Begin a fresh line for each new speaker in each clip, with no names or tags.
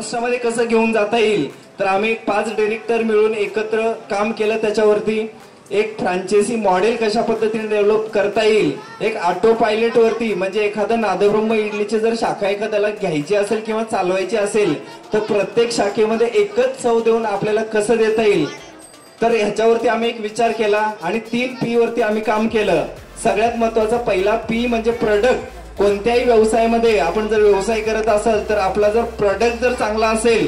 महाराष्ट्रामध्ये कसं घेऊन जाता येईल, तर आम्ही 5 डायरेक्टर मिळून एकत्र काम केलं त्याच्यावरती। एक फ्रँचायझी मॉडेल कशा पद्धतीने डेव्हलप करता येईल, एक ऑटो पायलट वरती, म्हणजे एखादा नादब्रह्म इडलीची जर शाखा एखाद्याला घ्यायची असेल किंवा चालवायची असेल तर प्रत्येक शाखेमध्ये एकच चव देऊन आपल्याला कसं देता येईल, तर ह्याच्यावरती आम्ही एक विचार केला आणि 3 P वरती आम्ही काम केलं। सगळ्यात महत्वाचा पहिला P म्हणजे प्रोडक्ट। कोणत्याही व्यवसायामध्ये आपण जर व्यवसाय करत असाल तर आपला जर प्रोडक्ट जर चांगला असेल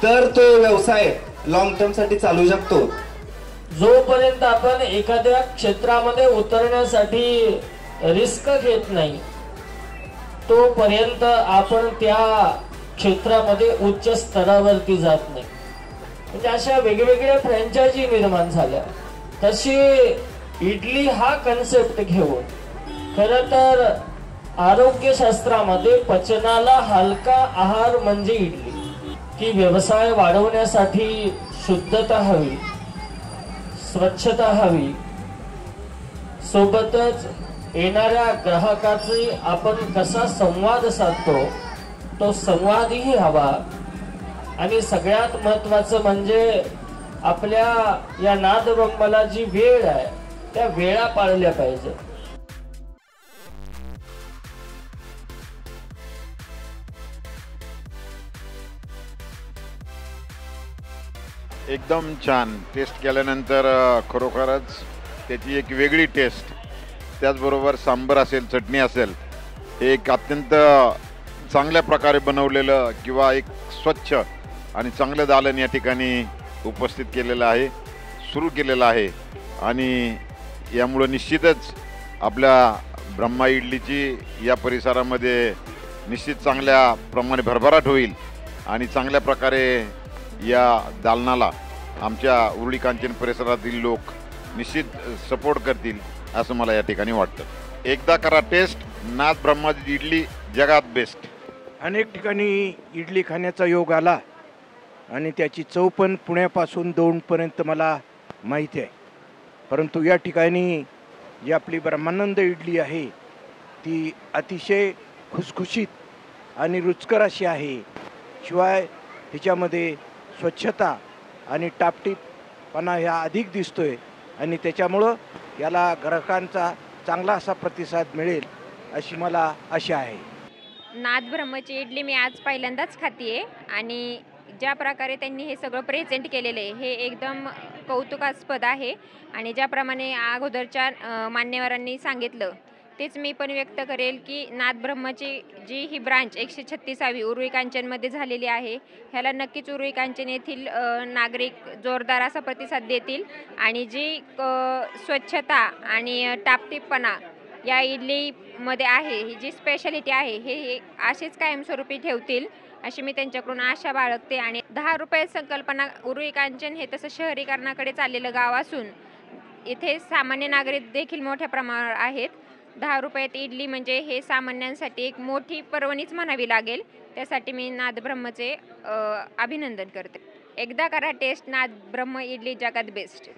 तर तो व्यवसाय लॉंग टर्म साठी चालू शकतो।
जोपर्यंत आपण एखाद्या क्षेत्रामध्ये उतरण्यासाठी रिस्क घेत नाही तोपर्यंत आपण त्या क्षेत्रामध्ये उच्च स्तरावरती जात नाही। म्हणजे अशा वेगवेगळ्या फ्रँचायझी निर्माण झाल्या। तशी इडली हा कन्सेप्ट घेऊन खरं तर आरोग्यशास्त्रामध्ये पचनाला हलका आहार म्हणजे इडली, की व्यवसाय वाढवण्यासाठी शुद्धता हवी, स्वच्छता हवी, सोबतच येणाऱ्या ग्राहकाची आपण कसा संवाद साधतो तो संवादही हवा, आणि सगळ्यात महत्त्वाचं म्हणजे आपल्या या नादब्रह्माला जी वेळ आहे त्या वेळा पाळल्या पाहिजे।
एकदम छान टेस्ट केल्यानंतर खरोखरच त्याची एक वेगळी टेस्ट, त्याचबरोबर सांबर असेल, चटणी असेल, हे एक अत्यंत चांगल्या प्रकारे बनवलेलं किंवा एक स्वच्छ आणि चांगलं दालन या ठिकाणी उपस्थित केलेलं आहे, सुरू केलेलं आहे। आणि यामुळं निश्चितच आपल्या ब्रह्मा इडलीची या परिसरामध्ये निश्चित चांगल्या प्रमाणे भरभराट होईल आणि चांगल्या प्रकारे या दालनाला आमच्या उरुळी कांचन परिसरातील लोक निश्चित सपोर्ट करतील असं मला या ठिकाणी वाटतं। एकदा करा टेस्ट, नाद ब्रह्माची इडली जगात बेस्ट।
अनेक ठिकाणी इडली खाण्याचा योग आला आणि त्याची चव पण पुण्यापासून दौंडपर्यंत मला माहिती आहे, परंतु या ठिकाणी जी आपली ब्रह्मानंद इडली आहे ती अतिशय खुसखुशीत आणि रुचकर अशी आहे। शिवाय तिच्यामध्ये स्वच्छता आणि टापटीपणा ह्या अधिक दिसतोय आणि त्याच्यामुळं याला ग्राहकांचा चांगला असा प्रतिसाद मिळेल अशी मला आशा आहे।
नादब्रह्मची इडली मी आज पहिल्यांदाच खातीये आणि ज्या प्रकारे त्यांनी हे सगळं प्रेझेंट केलेलं आहे हे एकदम कौतुकास्पद आहे। आणि ज्याप्रमाणे अगोदरच्या मान्यवरांनी सांगितलं तेच मी पण व्यक्त करेल की नादब्रह्मची जी ही ब्रांच 136वी उरुळी कांचनमध्ये झालेली आहे, ह्याला नक्कीच उरुळी कांचन येथील नागरिक जोरदार असा प्रतिसाद देतील आणि जी स्वच्छता आणि टापटीपणा या इडलीमध्ये आहे, ही जी स्पेशालिटी आहे हे असेच कायमस्वरूपी ठेवतील अशी मी त्यांच्याकडून आशा बाळगते। आणि 10 रुपये संकल्पना, उरुळी कांचन हे तसं शहरीकरणाकडे चाललेलं गाव असून इथे सामान्य नागरिक देखील मोठ्या प्रमाणावर आहेत। 10 रुपयात इडली म्हणजे हे सामान्यांसाठी एक मोठी पर्वणीच म्हणावी लागेल। त्यासाठी मी नादब्रह्मचे अभिनंदन करते। एकदा करा टेस्ट, नादब्रह्म इडली जगात बेस्ट।